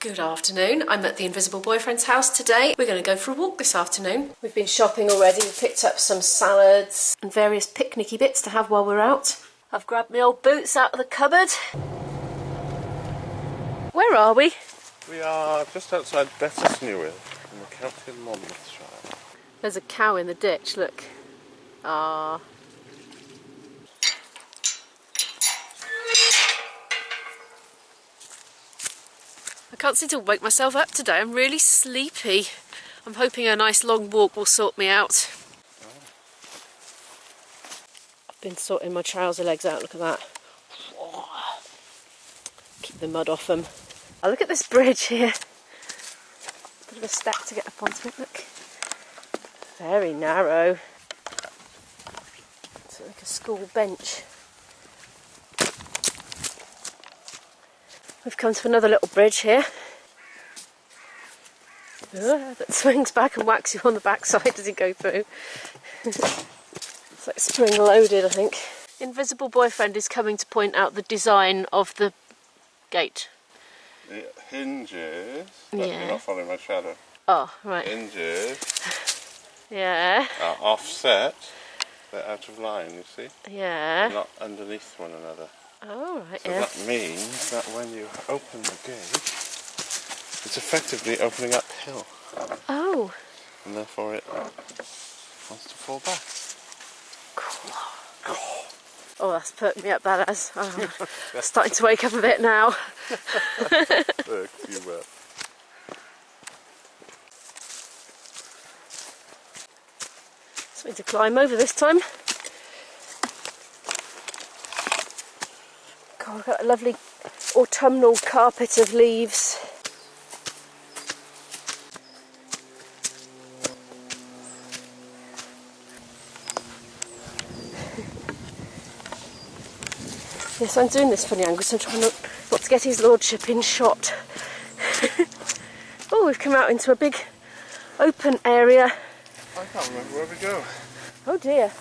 Good afternoon. I'm at the Invisible Boyfriend's house today. We're going to go for a walk this afternoon. We've been shopping already. We picked up some salads and various picnicky bits to have while we're out. I've grabbed my old boots out of the cupboard. Where are we? We are just outside Bettws Newydd in the county of Monmouthshire. There's a cow in the ditch, look. Ah. I can't seem to wake myself up today. I'm really sleepy. I'm hoping a nice long walk will sort me out. I've been sorting my trouser legs out, look at that. Keep the mud off them. Oh, look at this bridge here. Bit of a step to get up onto it, look. Very narrow. It's like a school bench. We've come to another little bridge here. That swings back and whacks you on the backside as you go through. It's like spring loaded, I think. Invisible Boyfriend is coming to point out the design of the gate. It hinges, but you're not following my shadow. Oh, right. Hinges Yeah. are offset, they're out of line, you see? Yeah. They're not underneath one another. Oh, right, So yeah. that means that when you open the gate, it's effectively opening uphill. Oh. And therefore it wants to fall back. Cool. Oh, that's perked me up, badass. Oh, starting to wake up a bit now. Look, you will. Something to climb over this time. God, I've got a lovely autumnal carpet of leaves. Yes, I'm doing this funny angle, so I'm trying not to get his lordship in shot. Oh, we've come out into a big open area. I can't remember where we go. Oh dear.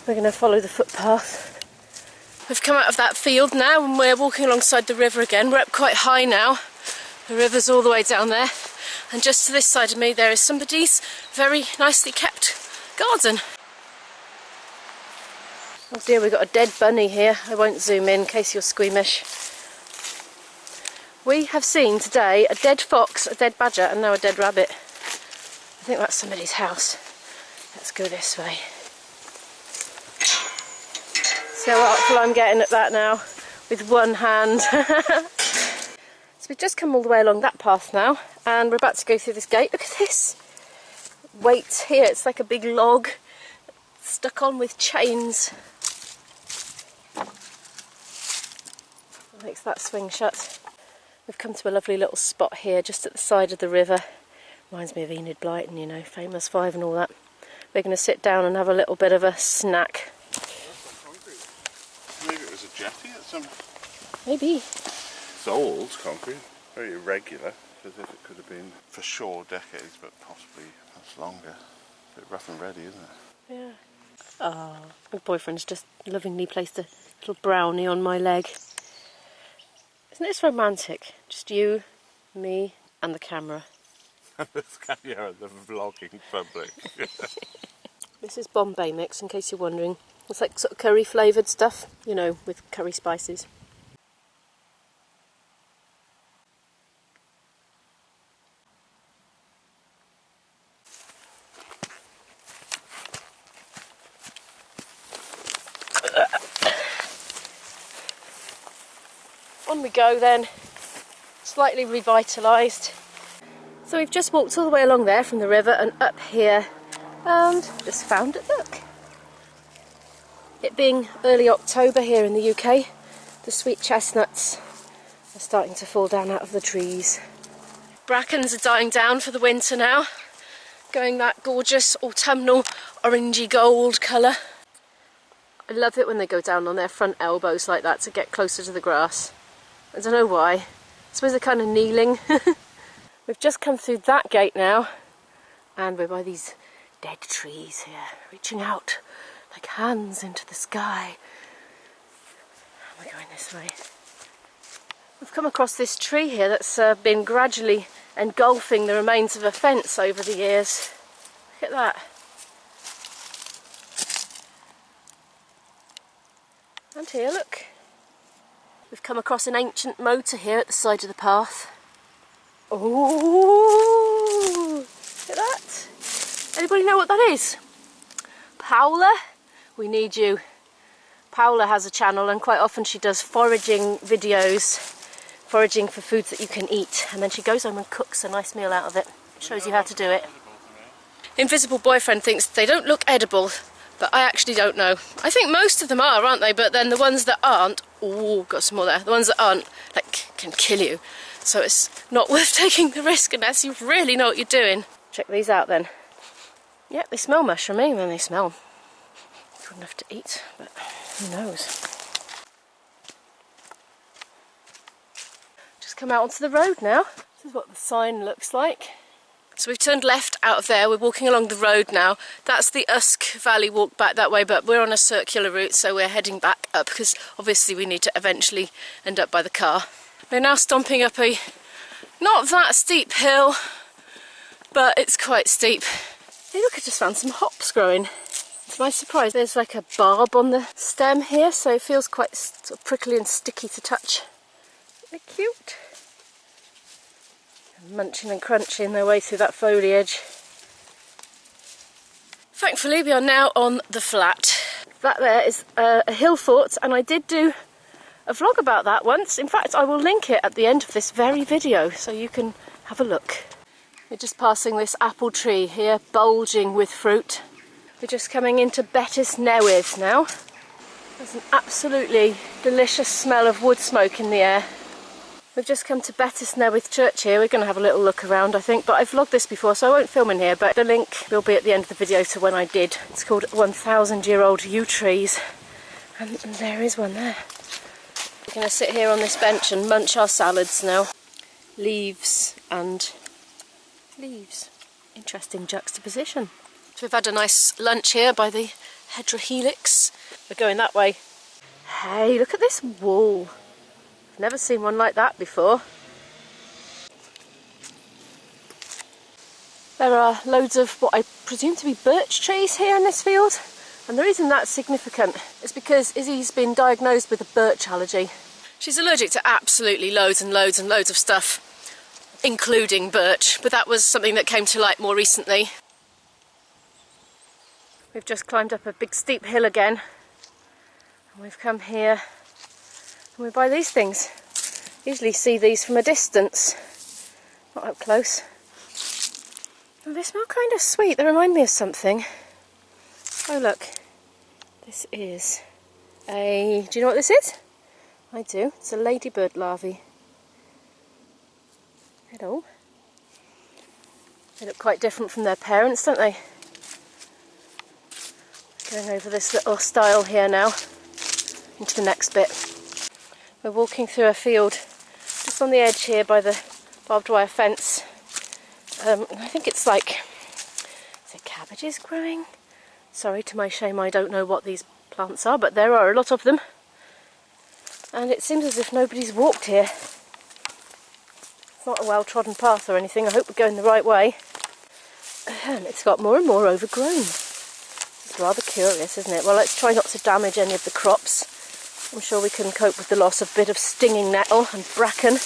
We're going to follow the footpath. We've come out of that field now and we're walking alongside the river again. We're up quite high now. The river's all the way down there. And just to this side of me there is somebody's very nicely kept garden. Oh dear, we've got a dead bunny here. I won't zoom in case you're squeamish. We have seen today a dead fox, a dead badger and now a dead rabbit. I think that's somebody's house. Let's go this way. See how artful I'm getting at that now with one hand. So we've just come all the way along that path now and we're about to go through this gate. Look at this weight here. It's like a big log stuck on with chains. Makes that swing shut. We've come to a lovely little spot here just at the side of the river. Reminds me of Enid Blyton, you know, Famous Five and all that. We're going to sit down and have a little bit of a snack. Maybe it was a jetty at some... Maybe. It's old concrete, very irregular, as if it could have been for sure decades, but possibly much longer. A bit rough and ready, isn't it? Yeah. Oh, my boyfriend's just lovingly placed a little brownie on my leg. Isn't this romantic? Just you, me, and the camera. Yeah, the vlogging public. This is Bombay mix, in case you're wondering. It's like sort of curry flavoured stuff, you know, with curry spices. On we go then, slightly revitalised. So we've just walked all the way along there from the river and up here and just found it, look. It being early October here in the UK, the sweet chestnuts are starting to fall down out of the trees. Brackens are dying down for the winter now, going that gorgeous autumnal orangey gold colour. I love it when they go down on their front elbows like that to get closer to the grass. I don't know why. I suppose they're kind of kneeling. We've just come through that gate now and we're by these dead trees here, reaching out like hands into the sky. We're going this way. We've come across this tree here that's been gradually engulfing the remains of a fence over the years. Look at that. And here, look. We've come across an ancient motor here at the side of the path. Oh, look at that. Anybody know what that is? Paola, we need you. Paola has a channel and quite often she does foraging videos, foraging for foods that you can eat, and then she goes home and cooks a nice meal out of it. Shows you how to do it. Invisible Boyfriend thinks they don't look edible, but I actually don't know. I think most of them are, aren't they? But then the ones that aren't, oh, got some more there. The ones that aren't, like, can kill you. So it's not worth taking the risk unless you really know what you're doing. Check these out then. Yeah, they smell mushroomy when they smell good enough to eat, but who knows. Just come out onto the road now. This is what the sign looks like. So we've turned left out of there, we're walking along the road now. That's the Usk Valley Walk back that way, but we're on a circular route, so we're heading back up because obviously we need to eventually end up by the car. We're now stomping up a not that steep hill, but it's quite steep. Hey look, I just found some hops growing. To my surprise, there's like a barb on the stem here, so it feels quite sort of prickly and sticky to touch. They're cute. Munching and crunching their way through that foliage. Thankfully we are now on the flat. That there is a hill fort, and I did do a vlog about that once. In fact, I will link it at the end of this very video so you can have a look. We're just passing this apple tree here, bulging with fruit. We're just coming into Bettws Newydd now. There's an absolutely delicious smell of wood smoke in the air. We've just come to Bettws Newydd church here. We're going to have a little look around, I think, but I've vlogged this before, so I won't film in here, but the link will be at the end of the video to when I did. It's called 1,000-year-old yew trees, and there is one there. We're going to sit here on this bench and munch our salads now. Leaves and leaves. Interesting juxtaposition. So we've had a nice lunch here by the Hedra-helix. We're going that way. Hey, look at this wall. I've never seen one like that before. There are loads of what I presume to be birch trees here in this field. And the reason that's significant is because Izzy's been diagnosed with a birch allergy. She's allergic to absolutely loads and loads and loads of stuff, including birch, but that was something that came to light more recently. We've just climbed up a big steep hill again, and we've come here and we're by these things. Usually see these from a distance, not up close. And they smell kind of sweet, they remind me of something. Oh look, this is a... do you know what this is? I do, it's a ladybird larvae. Hello. They look quite different from their parents, don't they? Going over this little stile here now, into the next bit. We're walking through a field just on the edge here by the barbed wire fence. I think it's like, is it cabbages growing? Sorry, to my shame, I don't know what these plants are, but there are a lot of them. And it seems as if nobody's walked here. It's not a well-trodden path or anything. I hope we're going the right way. And it's got more and more overgrown. It's rather curious, isn't it? Well, let's try not to damage any of the crops. I'm sure we can cope with the loss of a bit of stinging nettle and bracken.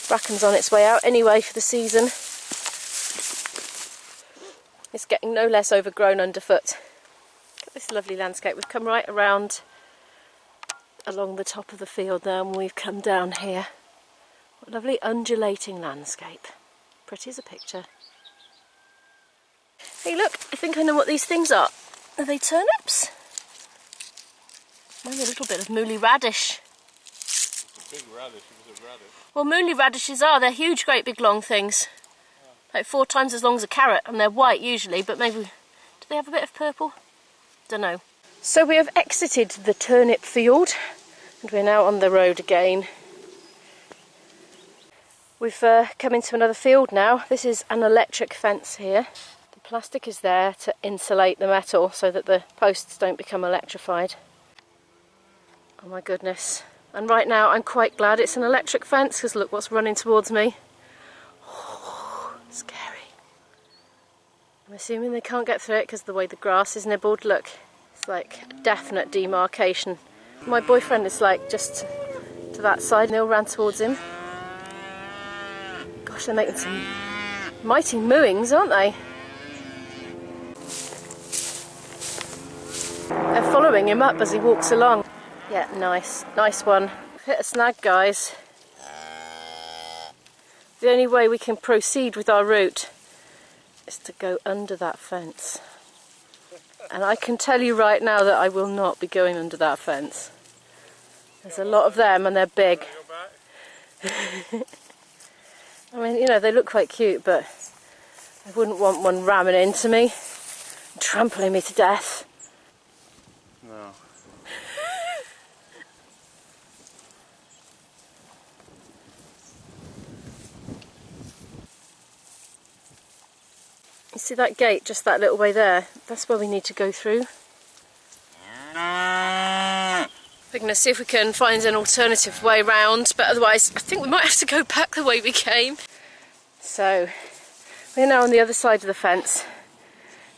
Bracken's on its way out anyway for the season. It's getting no less overgrown underfoot. Look at this lovely landscape. We've come right around along the top of the field now, and we've come down here. What a lovely undulating landscape. Pretty as a picture. Hey look, I think I know what these things are. Are they turnips? Maybe a little bit of mooly radish. A big radish, is it radish? Well, mooly radishes are. They're huge, great big long things. Like 4 times as long as a carrot, and they're white usually, but maybe... do they have a bit of purple? Don't know. So we have exited the turnip field, and we're now on the road again. We've come into another field now. This is an electric fence here. The plastic is there to insulate the metal so that the posts don't become electrified. Oh my goodness. And right now I'm quite glad it's an electric fence, because look what's running towards me. Oh, scary. I'm assuming they can't get through it because of the way the grass is nibbled. Look, it's like a definite demarcation. My boyfriend is like just to that side and they all ran towards him. Gosh, they're making some mighty mooings, aren't they? They're following him up as he walks along. Yeah, nice one. We've hit a snag, guys. The only way we can proceed with our route is to go under that fence. And I can tell you right now that I will not be going under that fence. There's a lot of them and they're big. I mean, you know, they look quite cute, but I wouldn't want one ramming into me, trampling me to death. No. You see that gate, just that little way there? That's where we need to go through. We're going to see if we can find an alternative way round, but otherwise I think we might have to go back the way we came. So, we're now on the other side of the fence.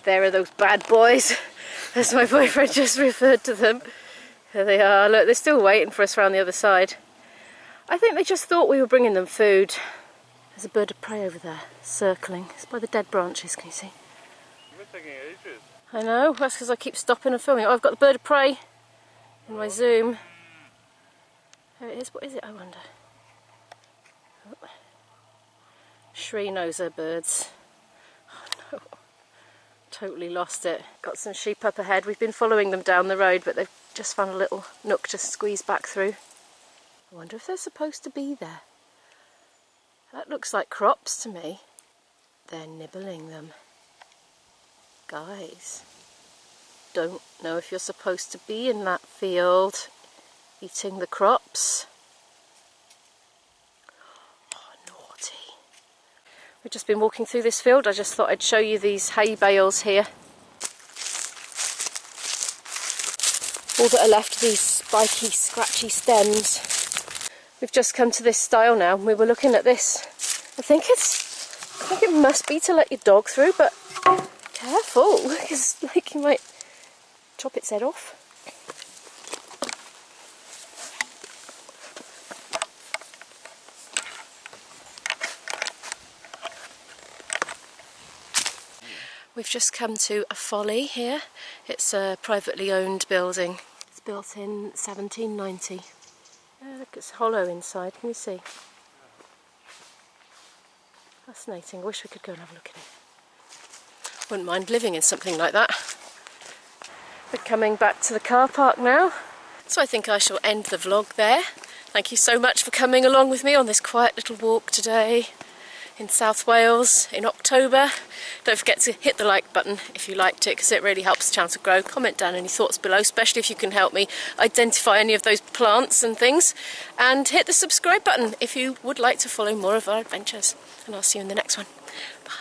There are those bad boys, as my boyfriend just referred to them. There they are. Look, they're still waiting for us around the other side. I think they just thought we were bringing them food. There's a bird of prey over there, circling. It's by the dead branches, can you see? You've been taking ages. I know, that's because I keep stopping and filming. Oh, I've got the bird of prey in my zoom. There it is. What is it, I wonder? Oh. Shree-noser birds. Oh no, totally lost it. Got some sheep up ahead. We've been following them down the road, but they've just found a little nook to squeeze back through. I wonder if they're supposed to be there. That looks like crops to me. They're nibbling them. Guys, don't know if you're supposed to be in that field eating the crops. Oh, naughty. We've just been walking through this field. I just thought I'd show you these hay bales here. All that are left are these spiky, scratchy stems. We've just come to this stile now, and we were looking at this. I think it must be to let your dog through, but careful, because like you might chop its head off. We've just come to a folly here. It's a privately owned building. It's built in 1790. Look, it's hollow inside, can you see? Fascinating. I wish we could go and have a look at it. Wouldn't mind living in something like that. We're coming back to the car park now. So I think I shall end the vlog there. Thank you so much for coming along with me on this quiet little walk today in South Wales in October. Don't forget to hit the like button if you liked it, because it really helps the channel to grow. Comment down any thoughts below, especially if you can help me identify any of those plants and things. And hit the subscribe button if you would like to follow more of our adventures. And I'll see you in the next one. Bye.